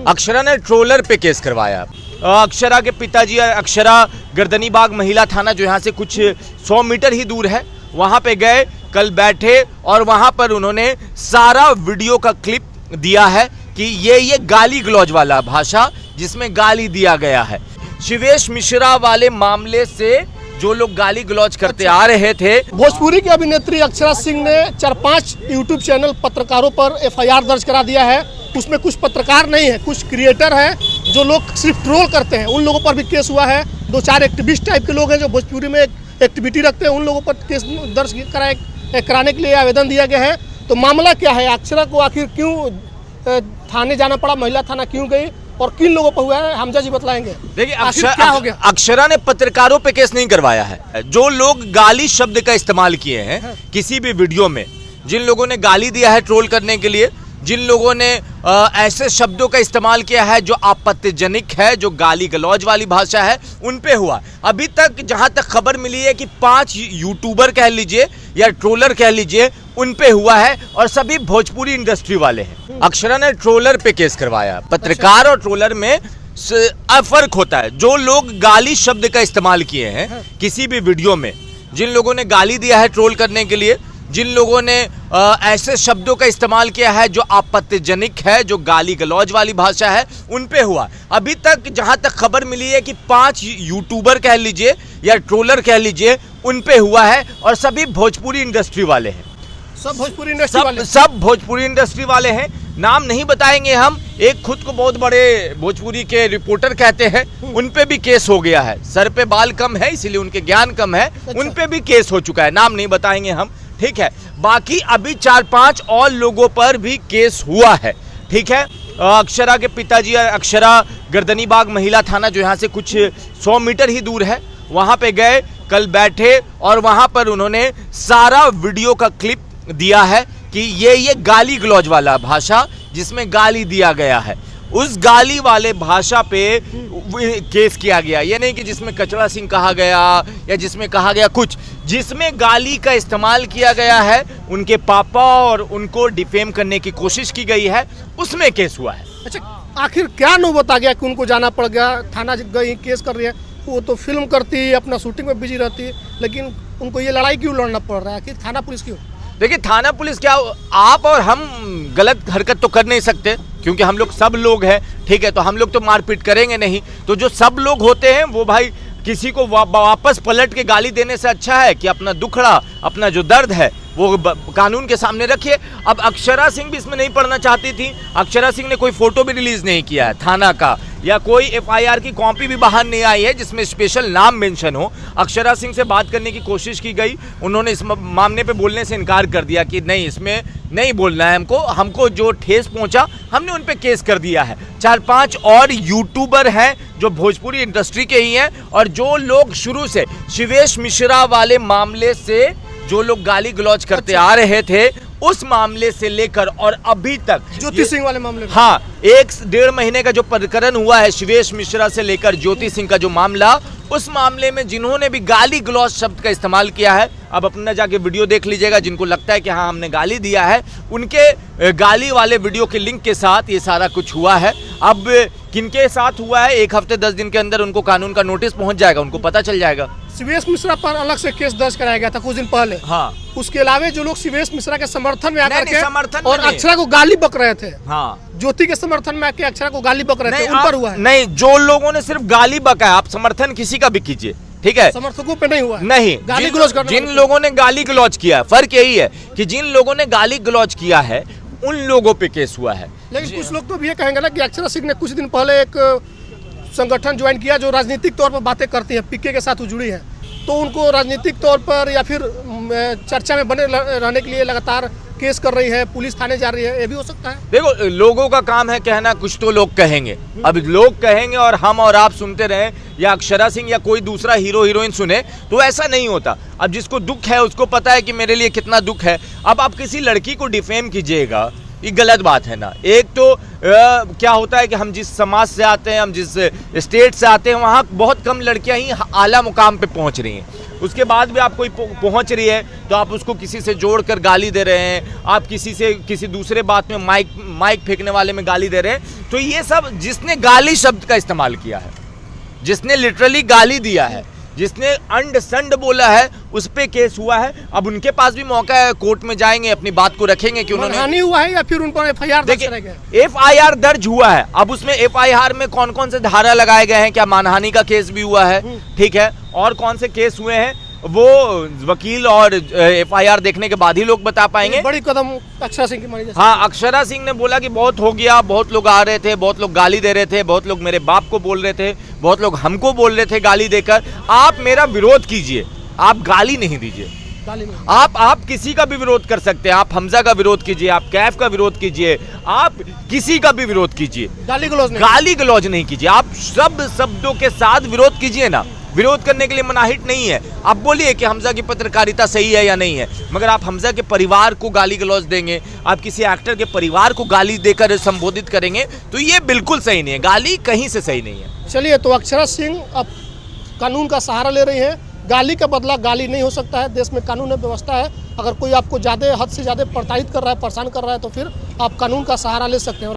अक्षरा ने ट्रोलर पे केस करवाया। अक्षरा के पिताजी, अक्षरा गर्दनीबाग महिला थाना जो यहाँ से कुछ 100 मीटर ही दूर है, वहाँ पे गए, कल बैठे और वहाँ पर उन्होंने सारा वीडियो का क्लिप दिया है कि ये गाली गलौज वाला भाषा जिसमें गाली दिया गया है। शिवेश मिश्रा वाले मामले से जो लोग गाली गलौज करते आ रहे थे। भोजपुरी की अभिनेत्री अक्षरा सिंह ने 4-5 यूट्यूब चैनल पत्रकारों पर FIR दर्ज करा दिया है। उसमें कुछ पत्रकार नहीं है, कुछ क्रिएटर हैं जो लोग सिर्फ ट्रोल करते हैं, उन लोगों पर भी केस हुआ है। 2-4 एक्टिविस्ट टाइप के लोग हैं जो भोजपुरी में एक्टिविटी रखते हैं, उन लोगों पर केस दर्ज कराने के लिए आवेदन दिया गया है। तो मामला क्या है, अक्षरा को आखिर क्यों थाने जाना पड़ा, महिला थाना क्यों गई और किन लोगों पर हुआ है, हमजा जी बतलाएंगे। देखिए क्या हो गया, अक्षरा ने पत्रकारों पे केस नहीं करवाया है। जो लोग गाली शब्द का इस्तेमाल किए हैं किसी भी वीडियो में, जिन लोगों ने गाली दिया है ट्रोल करने के लिए, जिन लोगों ने ऐसे शब्दों का इस्तेमाल किया है जो आपत्तिजनक है, जो गाली गलौज वाली भाषा है, उन पे हुआ। अभी तक जहां तक खबर मिली है कि 5 यूट्यूबर कह लीजिए या ट्रोलर कह लीजिए, उन पे हुआ है और सभी भोजपुरी इंडस्ट्री वाले हैं। अक्षरा ने ट्रोलर पे केस करवाया। पत्रकार और ट्रोलर में फर्क होता है। जो लोग गाली शब्द का इस्तेमाल किए हैं किसी भी वीडियो में, जिन लोगों ने गाली दिया है ट्रोल करने के लिए, जिन लोगों ने ऐसे शब्दों का इस्तेमाल किया है जो आपत्तिजनक है, जो गाली गलौज वाली भाषा है, उन पे हुआ। अभी तक जहां तक खबर मिली है कि 5 यूट्यूबर कह लीजिए या ट्रोलर कह लीजिए, उन पे हुआ है और सभी भोजपुरी इंडस्ट्री वाले हैं। सब भोजपुरी इंडस्ट्री वाले, सब भोजपुरी इंडस्ट्री वाले हैं। नाम नहीं बताएंगे हम। एक खुद को बहुत बड़े भोजपुरी के रिपोर्टर कहते हैं, उन पे भी केस हो गया है। सर पे बाल कम है इसलिए उनके ज्ञान कम है, उन पे भी केस हो चुका है। नाम नहीं बताएंगे हम, ठीक है। बाकी अभी 4-5 और लोगों पर भी केस हुआ है, ठीक है। अक्षरा के पिताजी, अक्षरा गर्दनीबाग महिला थाना जो यहाँ से कुछ 100 मीटर ही दूर है, वहाँ पे गए, कल बैठे और वहाँ पर उन्होंने सारा वीडियो का क्लिप दिया है कि ये गाली गलौज वाला भाषा जिसमें गाली दिया गया है, उस गाली वाले भाषा पे केस किया गया। ये नहीं कि जिसमें कचरा सिंह कहा गया या जिसमें कहा गया कुछ, जिसमें गाली का इस्तेमाल किया गया है, उनके पापा और उनको डिफेम करने की कोशिश की गई है, उसमें केस हुआ है। अच्छा, आखिर क्या नौबत आ गया कि उनको जाना पड़ गया, थाना गई, केस कर रही है। वो तो फिल्म करती है, अपना शूटिंग में बिजी रहती है, लेकिन उनको ये लड़ाई क्यों लड़ना पड़ रहा है, आखिर थाना पुलिस क्यों? देखिए थाना पुलिस क्या, आप और हम गलत हरकत तो कर नहीं सकते क्योंकि हम लोग सब लोग हैं, ठीक है। तो हम लोग तो मारपीट करेंगे नहीं। तो जो सब लोग होते हैं वो भाई किसी को वापस पलट के गाली देने से अच्छा है कि अपना दुखड़ा, अपना जो दर्द है वो कानून के सामने रखिए। अब अक्षरा सिंह भी इसमें नहीं पढ़ना चाहती थी। अक्षरा सिंह ने कोई फोटो भी रिलीज नहीं किया है थाना का, या कोई FIR की कॉपी भी बाहर नहीं आई है जिसमें स्पेशल नाम मेंशन हो। अक्षरा सिंह से बात करने की कोशिश की गई, उन्होंने इस मामले पे बोलने से इनकार कर दिया कि नहीं, इसमें नहीं बोलना है हमको जो ठेस पहुंचा हमने उन पे केस कर दिया है। 4-5 और यूट्यूबर हैं जो भोजपुरी इंडस्ट्री के ही हैं और जो लोग शुरू से शिवेश मिश्रा वाले मामले से जो लोग गाली गलौज करते आ रहे थे, उस मामले से लेकर और अभी तक ज्योति सिंह वाले मामले में, हाँ, 1-1.5 महीने का जो प्रकरण हुआ है शिवेश मिश्रा से लेकर ज्योति सिंह का जो मामला, उस मामले में जिन्होंने भी गाली गलौज शब्द का इस्तेमाल किया है, अब अपना जाके वीडियो देख लीजिएगा। जिनको लगता है कि हाँ हमने गाली दिया है, उनके गाली वाले वीडियो के लिंक के साथ ये सारा कुछ हुआ है। अब किनके साथ हुआ है, 1 हफ्ते 10 दिन के अंदर उनको कानून का नोटिस पहुंच जाएगा, उनको पता चल जाएगा। शिवेश मिश्रा पर अलग से केस दर्ज कराया गया था कुछ दिन पहले। हाँ, उसके अलावा जो लोग शिवेश मिश्रा के समर्थन में आकर के समर्थन और अक्षरा को गाली बक रहे थे, हाँ, ज्योति के समर्थन में आके अक्षरा को गाली बक रहे थे, उन पर हुआ है। नहीं, जो लोगों ने सिर्फ गाली बका है, आप समर्थन किसी का भी कीजिए, ठीक है, समर्थकों पे नहीं हुआ है। नहीं, गाली गलौज करना, जिन लोगों ने गाली गलौज किया है, फर्क यही है कि जिन लोगों ने गाली गलौज किया है उन लोगों पे केस हुआ है। लेकिन कुछ लोग तो भी ये कहेंगे ना कि अक्षरा सिंह ने कुछ दिन पहले एक संगठन ज्वाइन किया जो राजनीतिक तौर पर बातें करती है, PK के साथ जुड़ी है, तो उनको राजनीतिक तौर पर या फिर चर्चा में बने रहने के लिए लगातार केस कर रही है, पुलिस थाने जा रही है, ये भी हो सकता है। देखो, लोगों का काम है कहना, कुछ तो लोग कहेंगे। अब लोग कहेंगे और हम और आप सुनते रहे या अक्षरा सिंह या कोई दूसरा हीरो हीरोइन सुने, तो ऐसा नहीं होता। अब जिसको दुख है उसको पता है कि मेरे लिए कितना दुख है। अब आप किसी लड़की को डिफेम कीजिएगा, ये गलत बात है ना। एक तो क्या होता है कि हम जिस समाज से आते हैं, हम जिस स्टेट से आते हैं, वहाँ बहुत कम लड़कियां ही आला मुकाम पे पहुँच रही हैं। उसके बाद भी आप कोई पहुंच रही है तो आप उसको किसी से जोड़कर गाली दे रहे हैं, आप किसी दूसरे बात में माइक फेंकने वाले में गाली दे रहे हैं। तो ये सब जिसने गाली शब्द का इस्तेमाल किया है, जिसने लिटरली गाली दिया है, जिसने अंड संड बोला है, उस पे केस हुआ है। अब उनके पास भी मौका है, कोर्ट में जाएंगे, अपनी बात को रखेंगे कि उन्होंने मानहानि हुआ है या फिर उन पर एफआईआर दर्ज करेंगे। एफआईआर दर्ज हुआ है। अब उसमें एफआईआर में कौन कौन से धारा लगाए गए हैं, क्या मानहानि का केस भी हुआ है, ठीक है, और कौन से केस हुए हैं वो वकील और एफआईआर देखने के बाद ही लोग बता पाएंगे। बड़ी कदम अक्षरा सिंह की मानी जा सकती है। हाँ, अक्षरा सिंह ने बोला कि बहुत हो गया, बहुत लोग आ रहे थे, बहुत लोग गाली दे रहे थे, बहुत लोग मेरे बाप को बोल रहे थे, बहुत लोग हमको बोल रहे थे गाली देकर। आप मेरा विरोध कीजिए, आप गाली नहीं दीजिए। आप किसी का भी विरोध कर सकते हैं, आप हमजा का विरोध कीजिए, आप कैफ का विरोध कीजिए, आप किसी का भी विरोध कीजिए, गाली गलौज नहीं कीजिए। आप शब्दों के साथ विरोध कीजिए ना, विरोध करने के लिए मनाहित नहीं है। आप बोलिए कि हमजा की पत्रकारिता सही है या नहीं है, मगर आप हमजा के परिवार को गाली गलौज देंगे, आप किसी एक्टर के परिवार को गाली देकर संबोधित करेंगे, तो ये बिल्कुल सही नहीं है। गाली कहीं से सही नहीं है। चलिए, तो अक्षरा सिंह अब कानून का सहारा ले रही है। गाली का बदला गाली नहीं हो सकता है, देश में कानून व्यवस्था है। अगर कोई आपको ज़्यादा हद से ज़्यादा प्रताड़ित कर रहा है, परेशान कर रहा है, तो फिर आप कानून का सहारा ले सकते हैं।